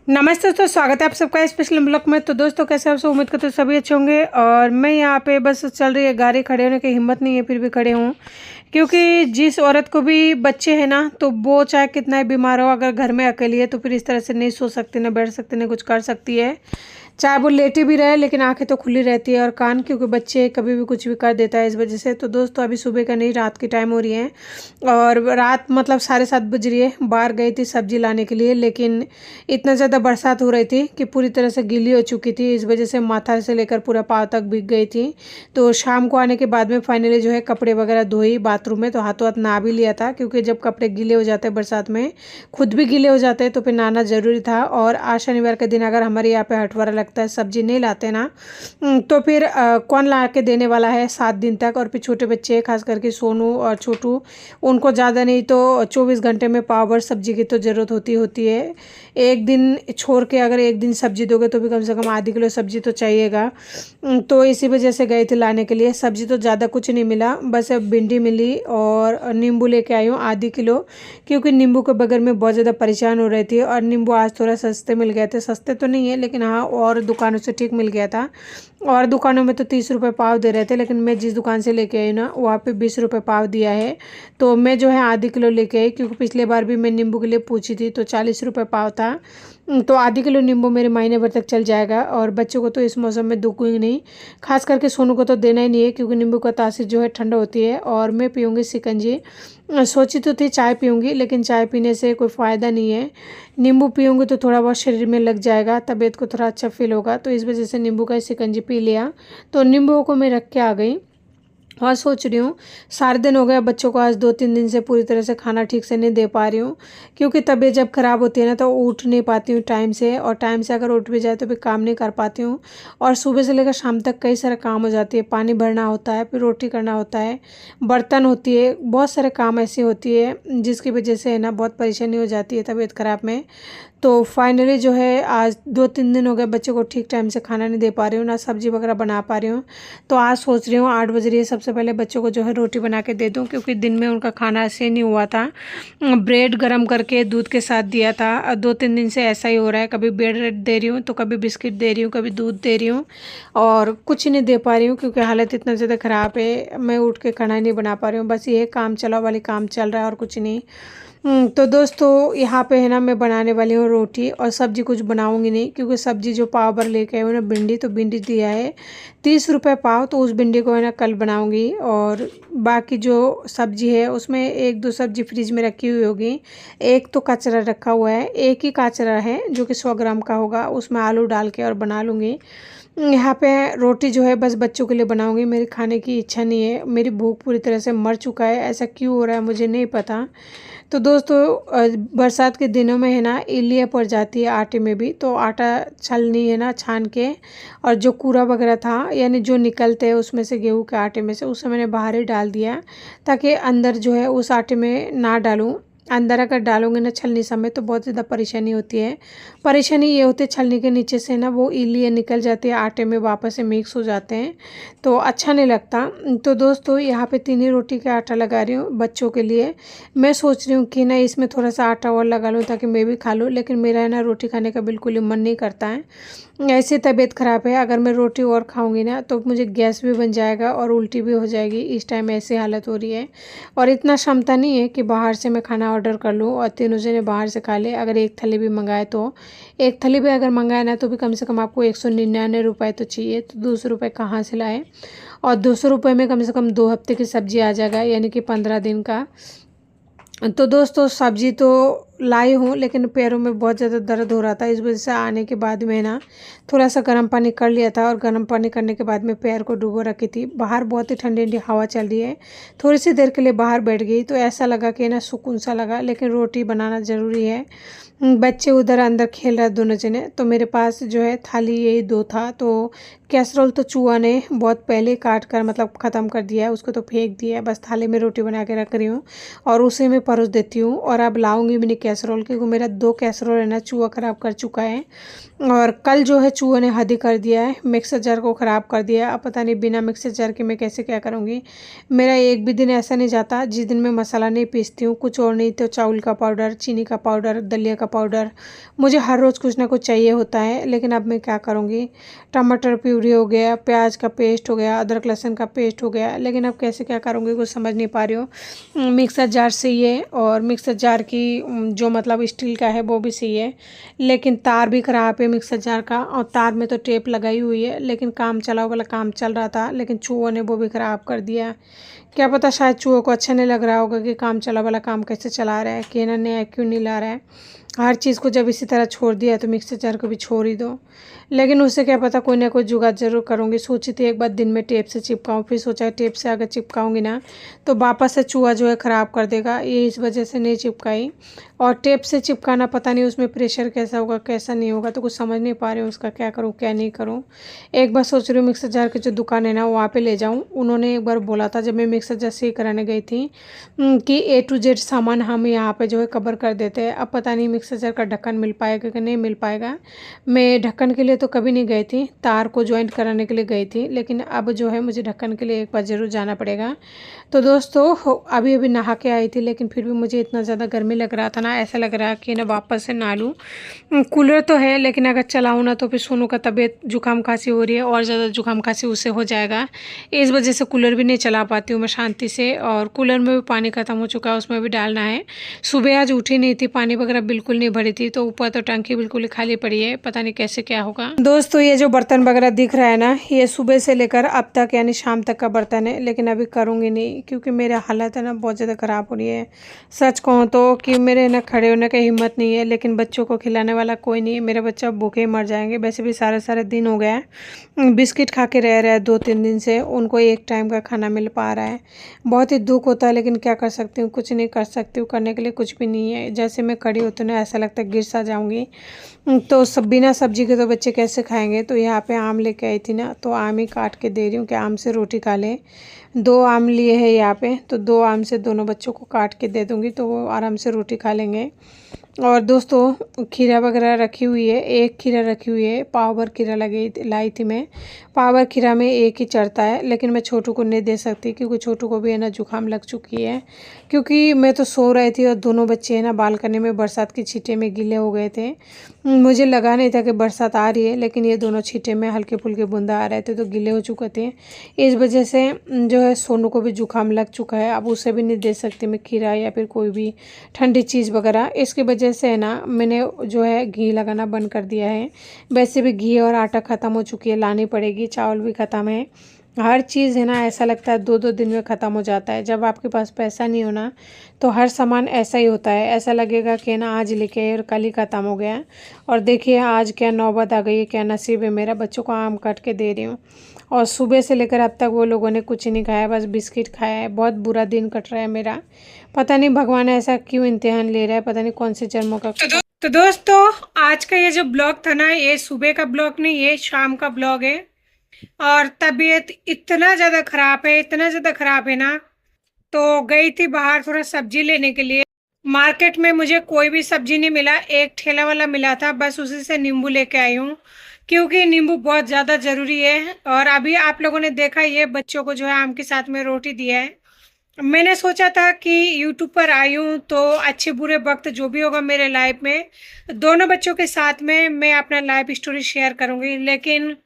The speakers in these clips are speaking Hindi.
नमस्ते दोस्तों, स्वागत है आप सबका स्पेशल ब्लॉग में। तो दोस्तों कैसे आप सब, उम्मीद करते हो सभी अच्छे होंगे। और मैं यहाँ पे बस चल रही है गाड़ी, खड़े होने की हिम्मत नहीं है फिर भी खड़े हूँ, क्योंकि जिस औरत को भी बच्चे हैं ना, तो वो चाहे कितना ही बीमार हो, अगर घर में अकेली है तो फिर इस तरह से नहीं सो सकती, ना बैठ सकती, ना कुछ कर सकती है। चाहे वो लेटी भी रहे लेकिन आंखें तो खुली रहती है, और कान, क्योंकि बच्चे कभी भी कुछ भी कर देता है इस वजह से। तो दोस्तों अभी सुबह का नहीं, रात की टाइम हो रही है, और रात मतलब 7:30 बज रही है। बाहर गई थी सब्जी लाने के लिए, लेकिन इतना ज़्यादा बरसात हो रही थी कि पूरी तरह से गीली हो चुकी थी, इस वजह से माथा से लेकर पूरा पाँव तक भीग गई थी। तो शाम को आने के बाद में फाइनली जो है कपड़े वगैरह धोई बाथरूम में, तो हाथों हाथ नहा भी लिया था, क्योंकि जब कपड़े गीले हो जाते हैं बरसात में, खुद भी गीले हो जाते हैं, तो फिर नहाना ज़रूरी था। और आज शनिवार के दिन अगर हमारे यहाँ पे हटवारा लगता है, सब्जी नहीं लाते ना, तो फिर कौन ला के देने वाला है 7 दिन तक। और फिर छोटे बच्चे, खास करके सोनू और छोटू, उनको ज़्यादा नहीं तो 24 घंटे में पाव भर सब्जी की तो ज़रूरत होती है। एक दिन छोड़ के अगर एक दिन सब्जी दोगे तो भी कम से कम आधी किलो सब्जी तो चाहिएगा। तो इसी वजह से गए थे लाने के लिए। सब्जी तो ज़्यादा कुछ नहीं मिला, बस भिंडी मिली और नींबू लेके आई हूँ आधी किलो, क्योंकि नींबू के बगैर में बहुत ज़्यादा परेशान हो रही थी। और नींबू आज थोड़ा सस्ते मिल गए थे, सस्ते तो नहीं है लेकिन हाँ, और दुकानों से ठीक मिल गया था। और दुकानों में तो 30 रुपये पाव दे रहे थे, लेकिन मैं जिस दुकान से लेके आई ना, वहाँ पे 20 रुपये पाव दिया है। तो मैं जो है आधी किलो लेके आई, क्योंकि पिछले बार भी मैं नींबू के लिए पूछी थी तो 40 रुपये पाव था। तो आधी किलो नींबू मेरे महीने भर तक चल जाएगा। और बच्चों को तो इस मौसम में दूंगी नहीं, खास करके सोनू को तो देना ही नहीं है, क्योंकि नींबू का तासीर जो है ठंडा होती है। और मैं पीऊँगी शिकंजी। सोची तो थी चाय पीऊँगी, लेकिन चाय पीने से कोई फ़ायदा नहीं है। नींबू पीऊँगी तो थोड़ा बहुत शरीर में लग जाएगा, तबीयत को थोड़ा अच्छा फील होगा, तो इस वजह से नींबू का शिकंजी पी लिया। तो नींबू को मैं रख के आ गई। और सोच रही हूँ, सारे दिन हो गया बच्चों को, आज 2-3 दिन से पूरी तरह से खाना ठीक से नहीं दे पा रही हूँ, क्योंकि तबीयत जब ख़राब होती है ना, तो उठ नहीं पाती हूँ टाइम से। और टाइम से अगर उठ भी जाए तो भी काम नहीं कर पाती हूँ। और सुबह से लेकर शाम तक कई सारे काम हो जाती है, पानी भरना होता है, फिर रोटी करना होता है, बर्तन होती है, बहुत सारे काम ऐसी होती है, जिसकी वजह से है ना बहुत परेशानी हो जाती है तबीयत ख़राब में। तो फाइनली जो है आज 2-3 दिन हो गए बच्चों को ठीक टाइम से खाना नहीं दे पा रही हूँ, ना सब्जी वगैरह बना पा रही हूँ। तो आज सोच रही हूँ 8 बज रही है, सबसे पहले बच्चों को जो है रोटी बना के दे दूँ, क्योंकि दिन में उनका खाना ऐसे नहीं हुआ था। ब्रेड गरम करके दूध के साथ दिया था, 2-3 दिन से ऐसा ही हो रहा है, कभी ब्रेड दे रही हूँ तो कभी बिस्किट दे रही हूँ, कभी दूध दे रही हूँ, और कुछ नहीं दे पा रही हूँ, क्योंकि हालत इतना ज़्यादा ख़राब है, मैं उठ के खाना नहीं बना पा रही हूँ। बस ये काम चलाओ वाली काम चल रहा है और कुछ नहीं। तो दोस्तों यहाँ पे है ना, मैं बनाने वाली हूँ रोटी, और सब्जी कुछ बनाऊंगी नहीं, क्योंकि सब्जी जो पाव भर लेके आई हूँ ना, भिंडी, तो भिंडी दिया है 30 रुपये पाव, तो उस भिंडी को है ना कल बनाऊंगी। और बाकी जो सब्जी है उसमें 1-2 सब्जी फ्रिज में रखी हुई होगी, एक तो कचरा रखा हुआ है, एक ही कचरा है जो कि 100 ग्राम का होगा, उसमें आलू डाल के और बना लूँगी। यहाँ पे रोटी जो है बस बच्चों के लिए बनाऊंगी, मेरी खाने की इच्छा नहीं है, मेरी भूख पूरी तरह से मर चुका है। ऐसा क्यों हो रहा है मुझे नहीं पता। तो दोस्तों बरसात के दिनों में है ना इल्लियाँ पड़ जाती है आटे में भी, तो आटा छलनी है ना छान के, और जो कूड़ा वगैरह था यानी जो निकलते हैं उसमें से, गेहूं के आटे में से, उसे मैंने बाहर ही डाल दिया, ताकि अंदर जो है उस आटे में ना डालूं। अंदर अगर डालोगे ना छलनी समेत तो बहुत ज़्यादा परेशानी होती है। परेशानी ये होती है छलनी के नीचे से ना वो इल्लियाँ निकल जाती है, आटे में वापस से मिक्स हो जाते हैं, तो अच्छा नहीं लगता। तो दोस्तों यहाँ पे 3 ही रोटी का आटा लगा रही हूँ बच्चों के लिए। मैं सोच रही हूँ कि ना इसमें थोड़ा सा आटा और लगा लूँ ताकि मैं भी खा लूँ, लेकिन मेरा है ना रोटी खाने का बिल्कुल ही मन नहीं करता है। ऐसी तबीयत ख़राब है, अगर मैं रोटी और खाऊंगी ना तो मुझे गैस भी बन जाएगा और उल्टी भी हो जाएगी, इस टाइम ऐसी हालत हो रही है। और इतना क्षमता नहीं है कि बाहर से मैं खाना ऑर्डर कर लूँ और तीनों जने बाहर से खा ले। अगर एक थाली भी मंगाए तो, एक थाली भी अगर मंगाए ना, तो भी कम से कम आपको 199 रुपये तो चाहिए, तो 200 रुपये कहाँ से लाए। और 200 रुपये में कम से कम 2 हफ्ते की सब्जी आ जाएगा, यानी कि 15 दिन का। तो दोस्तों सब्जी तो लाई हूँ, लेकिन पैरों में बहुत ज़्यादा दर्द हो रहा था, इस वजह से आने के बाद में ना थोड़ा सा गर्म पानी कर लिया था, और गर्म पानी करने के बाद में पैर को डुबो रखी थी। बाहर बहुत ही ठंडी ठंडी हवा चल रही है, थोड़ी सी देर के लिए बाहर बैठ गई तो ऐसा लगा कि ना सुकून सा लगा, लेकिन रोटी बनाना ज़रूरी है। बच्चे उधर अंदर खेल रहे दोनों जने, तो मेरे पास जो है थाली यही 2 था। तो कैसरोल तो चूहा ने बहुत पहले काट कर मतलब ख़त्म कर दिया है, उसको तो फेंक दिया है, बस थाली में रोटी बना के रख रही हूँ और उसी में परोस देती हूँ। और अब लाऊंगी मैंने कैसरोल, क्योंकि मेरा 2 कैसरोल है ना चूहा ख़राब कर चुका है। और कल जो है चूहे ने हद ही कर दिया है, मिक्सर जार को ख़राब कर दिया है। अब पता नहीं बिना मिक्सर जार के मैं कैसे क्या करूँगी। मेरा एक भी दिन ऐसा नहीं जाता जिस दिन मैं मसाला नहीं पीसती हूँ, कुछ और नहीं तो चावल का पाउडर, चीनी का पाउडर, दलिया का पाउडर। मुझे हर रोज़ कुछ ना कुछ चाहिए होता है, लेकिन अब मैं क्या करूँगी। टमाटर प्यूरी हो गया, प्याज का पेस्ट हो गया, अदरक लहसुन का पेस्ट हो गया, लेकिन अब कैसे क्या करूँगी कुछ समझ नहीं पा रही हूँ। मिक्सर जार सही है, और मिक्सर जार की जो मतलब स्टील का है वो भी सही है, लेकिन तार भी ख़राब है मिक्सर जार का, और तार में तो टेप लगाई हुई है, लेकिन काम चलाओ वाला काम चल रहा था, लेकिन चूहों ने वो भी ख़राब कर दिया। क्या पता शायद चूहों को अच्छा नहीं लग रहा होगा कि काम चला वाला काम कैसे चला रहा है, कि ना नया क्यों नहीं ला रहा है। हर चीज़ को जब इसी तरह छोड़ दिया तो मिक्सर जार को भी छोड़ ही दो। लेकिन उससे क्या पता कोई ना कोई जुगाड़ ज़रूर करूँगी। सोची थी एक बार दिन में टेप से चिपकाऊँ, फिर सोचा टेप से अगर चिपकाऊँगी ना तो वापस से चूहा जो है ख़राब कर देगा, ये इस वजह से नहीं चिपकाई। और टेप से चिपकाना पता नहीं उसमें प्रेशर कैसा होगा कैसा नहीं होगा, तो कुछ समझ नहीं पा रही हूँ उसका क्या करूँ क्या नहीं करूँ। एक बार सोच रही हूँ मिक्सर जार की जो दुकान है ना वहाँ पे ले जाऊँ। उन्होंने एक बार बोला था जब मैं मिक्सर जार सही कराने गई थी कि A to Z सामान हम यहाँ पे जो है कवर कर देते हैं। अब पता नहीं मिक्सर जार का ढक्कन मिल पाएगा कि नहीं मिल पाएगा। मैं ढक्कन के लिए तो कभी नहीं गई थी, तार को जॉइंट कराने के लिए गई थी, लेकिन अब जो है मुझे ढक्कन के लिए एक बार ज़रूर जाना पड़ेगा। तो दोस्तों अभी अभी नहा के आई थी, लेकिन फिर भी मुझे इतना ज़्यादा गर्मी लग रहा था ना, ऐसा लग रहा कि ना वापस से नहा लूँ। कूलर तो है, लेकिन अगर चलाऊँ ना तो फिर सोनू का तबीयत जुकाम खांसी हो रही है, और ज़्यादा जुकाम खांसी उससे हो जाएगा। इस वजह से कूलर भी नहीं चला पाती हूँ मैं शांति से। और कूलर में भी पानी ख़त्म हो चुका है, उसमें भी डालना है। सुबह आज उठी नहीं थी, पानी वगैरह बिल्कुल नहीं भरी थी, तो ऊपर तो टंकी बिल्कुल ही खाली पड़ी है, पता नहीं कैसे क्या होगा। दोस्तों ये जो बर्तन वगैरह दिख रहा है ना, ये सुबह से लेकर अब तक यानी शाम तक का बर्तन है, लेकिन अभी करूँगी नहीं क्योंकि मेरा हालत है ना बहुत ज़्यादा ख़राब हो रही है। सच कहूँ तो कि मेरे ना खड़े होने की हिम्मत नहीं है, लेकिन बच्चों को खिलाने वाला कोई नहीं है। मेरे बच्चा भूखे मर जाएंगे। वैसे भी सारे सारे दिन हो गया है बिस्किट खा के रह रहे हैं 2-3 दिन से, उनको एक टाइम का खाना मिल पा रहा है। बहुत ही दुख होता है, लेकिन क्या कर सकती हूँ, कुछ नहीं कर सकती हूँ, करने के लिए कुछ भी नहीं है। जैसे मैं खड़ी होती हूँ ना ऐसा लगता है गिर सा जाऊँगी। तो सब बिना सब्जी के तो बच्चे कैसे खाएंगे। तो यहाँ पे आम लेके आई थी ना, तो आम ही काट के दे रही हूँ कि आम से रोटी खा ले। 2 आम लिए हैं यहाँ पे, तो 2 आम से दोनों बच्चों को काट के दे दूँगी तो वो आराम से रोटी खा लेंगे। और दोस्तों खीरा वगैरह रखी हुई है, एक खीरा रखी हुई है, पाव भर खीरा लाई थी मैं। पाव भर खीरा में एक ही चढ़ता है, लेकिन मैं छोटू को नहीं दे सकती क्योंकि छोटू को भी है ना जुकाम लग चुकी है। क्योंकि मैं तो सो रही थी और दोनों बच्चे है ना बालकनी में बरसात की छींटे में गीले हो गए थे। मुझे लगा नहीं था कि बरसात आ रही है, लेकिन ये दोनों छींटे में हल्के फुल्के बूंदा आ रहे थे तो गीले हो चुके थे। इस वजह से जो है सोनू को भी जुकाम लग चुका है। अब उसे भी नहीं दे सकती मैं खीरा या फिर कोई भी ठंडी चीज़ वगैरह। इसकी वजह से है ना मैंने जो है घी लगाना बंद कर दिया है। वैसे भी घी और आटा ख़त्म हो चुकी है, लानी पड़ेगी। चावल भी ख़त्म है। हर चीज़ है ना ऐसा लगता है 2-2 दिन में ख़त्म हो जाता है। जब आपके पास पैसा नहीं हो ना तो हर सामान ऐसा ही होता है। ऐसा लगेगा कि ना आज लेके आए और कल ही ख़त्म हो गया। और देखिए आज क्या नौबत आ गई है, क्या नसीब है मेरा। बच्चों को आम काट के दे रही हूँ और सुबह से लेकर अब तक वो लोगों ने कुछ नहीं खाया, बस बिस्किट खाया है। बहुत बुरा दिन कट रहा है मेरा। पता नहीं भगवान ऐसा क्यों इम्तिहान ले रहा है, पता नहीं कौन से जन्मों का। तो दोस्तों आज का ये जो ब्लॉग था ना, ये सुबह का ब्लॉग नहीं, ये शाम का ब्लॉग है। और तबीयत इतना ज़्यादा ख़राब है, इतना ज़्यादा ख़राब है ना, तो गई थी बाहर थोड़ा सब्जी लेने के लिए। मार्केट में मुझे कोई भी सब्जी नहीं मिला, एक ठेला वाला मिला था, बस उसी से नींबू लेके आई हूँ क्योंकि नींबू बहुत ज़्यादा ज़रूरी है। और अभी आप लोगों ने देखा ये बच्चों को जो है आम के साथ में रोटी दिया है। मैंने सोचा था कि यूट्यूब पर आई हूँ तो अच्छे बुरे वक्त जो भी होगा मेरे लाइफ में, दोनों बच्चों के साथ में मैं अपना लाइफ स्टोरी शेयर करूँगी। लेकिन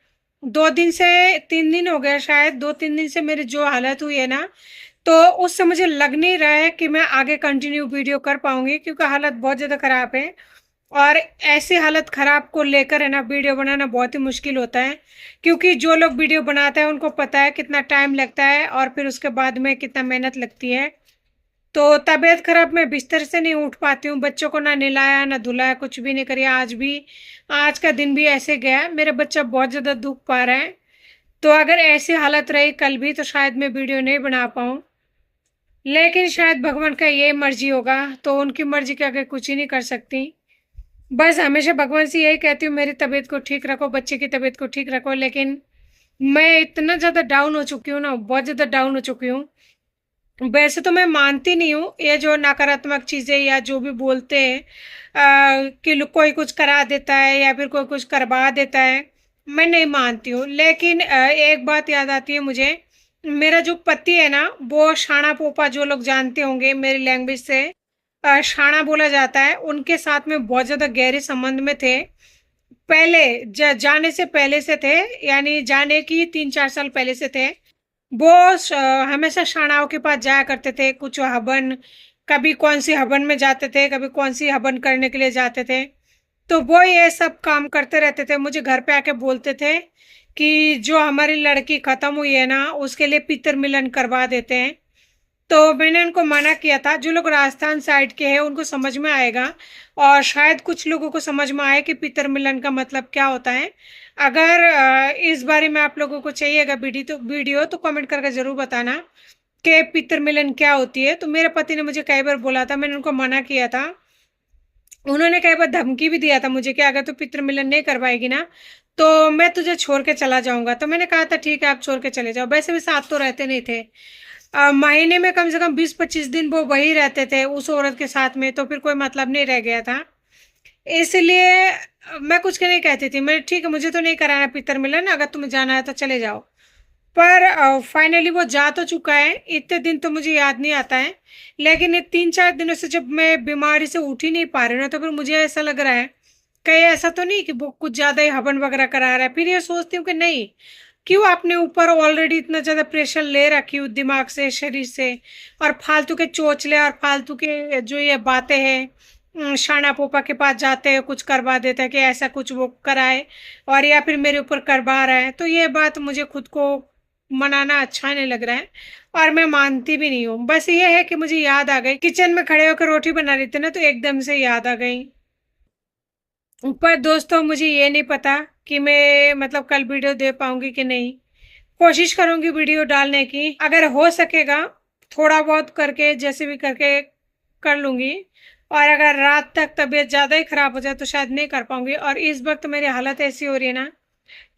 2 दिन से 3 दिन हो गए, शायद 2-3 दिन से मेरी जो हालत हुई है ना, तो उससे मुझे लग नहीं रहा है कि मैं आगे कंटिन्यू वीडियो कर पाऊँगी क्योंकि हालत बहुत ज़्यादा ख़राब है। और ऐसी हालत ख़राब को लेकर है ना वीडियो बनाना बहुत ही मुश्किल होता है, क्योंकि जो लोग वीडियो बनाते हैं उनको पता है कितना टाइम लगता है और फिर उसके बाद में कितना मेहनत लगती है। तो तबीयत ख़राब में बिस्तर से नहीं उठ पाती हूँ, बच्चों को ना नहलाया ना धुलाया, कुछ भी नहीं करिए। आज का दिन भी ऐसे गया, मेरा बच्चा बहुत ज़्यादा दुख पा रहा है। तो अगर ऐसी हालत रही कल भी तो शायद मैं वीडियो नहीं बना पाऊँ, लेकिन शायद भगवान का ये मर्जी होगा, तो उनकी मर्जी के आगे कुछ ही नहीं कर सकती। बस हमेशा भगवान से यही कहती हूँ मेरी तबीयत को ठीक रखो, बच्चे की तबीयत को ठीक रखो। लेकिन मैं इतना ज़्यादा डाउन हो चुकी हूँ ना, बहुत ज़्यादा डाउन हो चुकी हूँ। वैसे तो मैं मानती नहीं हूँ ये जो नकारात्मक चीज़ें या जो भी बोलते हैं कि कोई कुछ करा देता है या फिर कोई कुछ करवा देता है, मैं नहीं मानती हूँ। लेकिन एक बात याद आती है मुझे, मेरा जो पति है ना वो शाना पोपा, जो लोग जानते होंगे मेरी लैंग्वेज से, शाणा बोला जाता है, उनके साथ में बहुत ज़्यादा गहरे संबंध में थे। पहले जाने से पहले से थे, यानी जाने की 3-4 साल पहले से थे। वो हमेशा शाणाओं के पास जाया करते थे, कुछ हवन, कभी कौन सी हवन में जाते थे, कभी कौन सी हवन करने के लिए जाते थे। तो वो ये सब काम करते रहते थे। मुझे घर पे आके बोलते थे कि जो हमारी लड़की खत्म हुई है ना, उसके लिए पितर मिलन करवा देते हैं। तो मैंने उनको मना किया था। जो लोग राजस्थान साइड के हैं उनको समझ में आएगा, और शायद कुछ लोगों को समझ में आए कि पितर मिलन का मतलब क्या होता है। अगर इस बारे में आप लोगों को चाहिएगा वीडियो तो कमेंट करके ज़रूर बताना कि पितर मिलन क्या होती है। तो मेरे पति ने मुझे कई बार बोला था, मैंने उनको मना किया था। उन्होंने कई बार धमकी भी दिया था मुझे कि अगर तू पितर मिलन नहीं करवाएगी ना तो मैं तुझे छोड़ के चला जाऊंगा। तो मैंने कहा था ठीक है, आप छोड़ के चले जाओ। वैसे भी साथ तो रहते नहीं थे। महीने में कम से कम 20-25 दिन वो वही रहते थे उस औरत के साथ में, तो फिर कोई मतलब नहीं रह गया था। इसलिए मैं कुछ नहीं कहती थी। मैं ठीक है, मुझे तो नहीं कराना पितर मिलन, अगर तुम्हें जाना है तो चले जाओ। पर फाइनली वो जा तो चुका है। इतने दिन तो मुझे याद नहीं आता है, लेकिन ये 3-4 दिनों से जब मैं बीमारी से उठ ही नहीं पा रही हूँ ना, तो फिर मुझे ऐसा लग रहा है कहीं ऐसा तो नहीं कि वो कुछ ज़्यादा ही हवन वगैरह करा रहा है। फिर ये सोचती हूँ कि नहीं, क्यों अपने ऊपर ऑलरेडी इतना ज़्यादा प्रेशर ले रखी हूँ दिमाग से, शरीर से, और फालतू के चोचले और फालतू के जो ये बातें हैं, शाना पोपा के पास जाते हैं, कुछ करवा देते हैं कि ऐसा कुछ वो कराए, और या फिर मेरे ऊपर करवा रहा है। तो ये बात मुझे खुद को मनाना अच्छा नहीं लग रहा है, और मैं मानती भी नहीं हूँ। बस ये है कि मुझे याद आ गई, किचन में खड़े होकर रोटी बना रही थी ना, तो एकदम से याद आ गई। पर दोस्तों मुझे ये नहीं पता कि मैं मतलब कल वीडियो दे पाऊंगी कि नहीं। कोशिश करूंगी वीडियो डालने की, अगर हो सकेगा थोड़ा बहुत करके जैसे भी करके कर लूंगी। और अगर रात तक तबीयत ज़्यादा ही ख़राब हो जाए तो शायद नहीं कर पाऊंगी। और इस वक्त मेरी हालत ऐसी हो रही है ना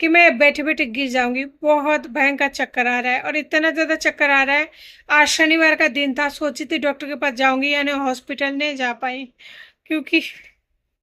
कि मैं बैठे बैठे गिर जाऊंगी। बहुत भयंकर चक्कर आ रहा है, और इतना ज़्यादा चक्कर आ रहा है। आज शनिवार का दिन था, सोची थी डॉक्टर के पास जाऊंगी, यानी हॉस्पिटल नहीं जा पाई, क्योंकि